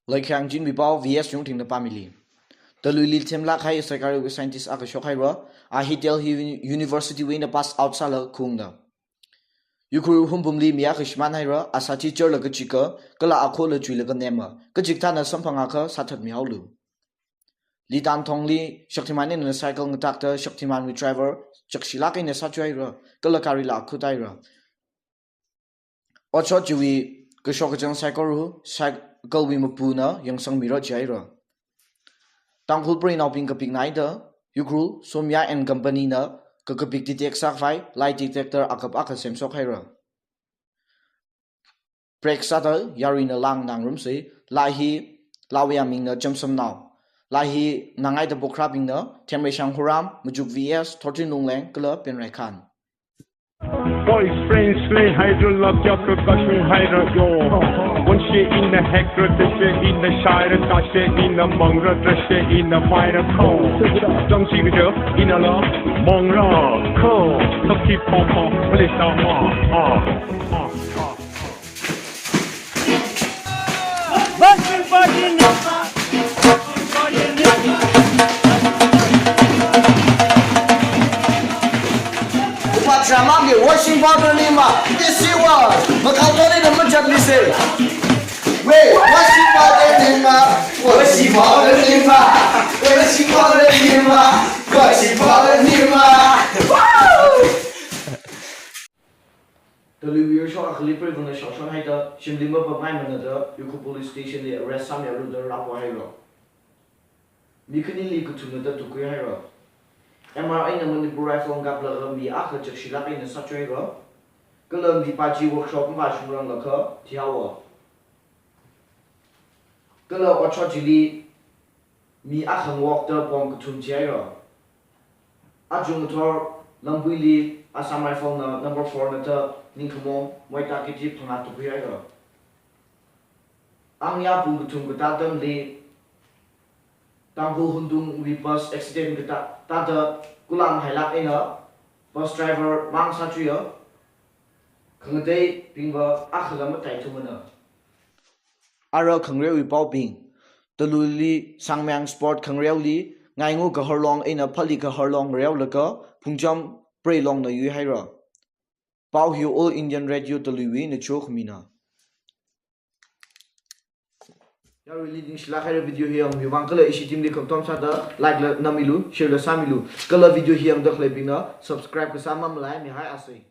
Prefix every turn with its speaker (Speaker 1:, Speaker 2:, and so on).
Speaker 1: Like Yang Jin Bipao VS Yung Ting the family. The Louis Tim Lak High Secretary with Scientist Akashok Hira, I hit tell University Win the pass outside Kungna. Yukuru Humbumli Miakishman Hira, as a teacher like a chica, Gala Akola Juliga Nema, Kajitana Sampangaka, Satat Miaulu. Li Dan Tongli, Shaktiman in a cycle doctor, Shaktiman with driver, Chakshilak in a Satuira, Galakarila Kutaira. Ocho Jui, Gashokajang Cycle, Galwi Mapuna, Young Sang Miro Jaira. Tangkul Brain of Pink Pignida, Yukru, Somya and Company na, Kakapik Detect Sakfai, Light Detector Akapaka Semsok Hera. Break Saddle, Yarina Lang Nang Rumse, Lahi, Lawiaming na Jumsum now. Lahi Nangai the Bokrabing na, Temre Shang Huram, Mujuk VS, Tortin Lunglang, Club and Rekan.
Speaker 2: Boys, friends, slay, hydro, love, Jaka, Gushing, Hydra, yo. One shit in the hector, the shit in the shire, the shit in the mongra, the shit in the fire, cold. Don't see the girl, in a love, mongra, cold. So keep pop, please,
Speaker 1: Shamagi, washing powder lima. This is what. Makatoni the Majabise. Wait, washing powder lima. Washing powder lima. Washing powder lima. Washing powder lima. Wow! The Louis shot a clipper from the Shoshan Hater, Shimlima Pamana, Yuku police station, the arrest some Yaruda Rapo. Mikani Likutuna to Kuhira. MRI na Manipur Rifle Gabla Mi Aka Chakshilak in the Saturday, Galam Dipachi workshop Vashurang Laka, Tiawa. Gala Ochajili Mi Akan walked up on Kutum Tiara. Adjunctor Lambuli Assam Rifle number 4 Nata Ninkamon, Moitakiti Tonato Piera. Angya Pungutum Gutatam Lee. Tangku Hundung we bus accident kita tada kulang hailak ina bus driver mang satria kangdei pingba akhala matai thumana ara khangreu wi pau ping taluli sangmyang sport khangreu li ngaingu ka horlong ina phali ka horlong reu laka pungjam preilong na yu haira pau hiu all Indian radio talui na chok mina. I really like the video here. We want to team the content sada like la namilu, share la samilu. Kalau video here ang dak lebih na subscribe ke sama mulai ni hai asai.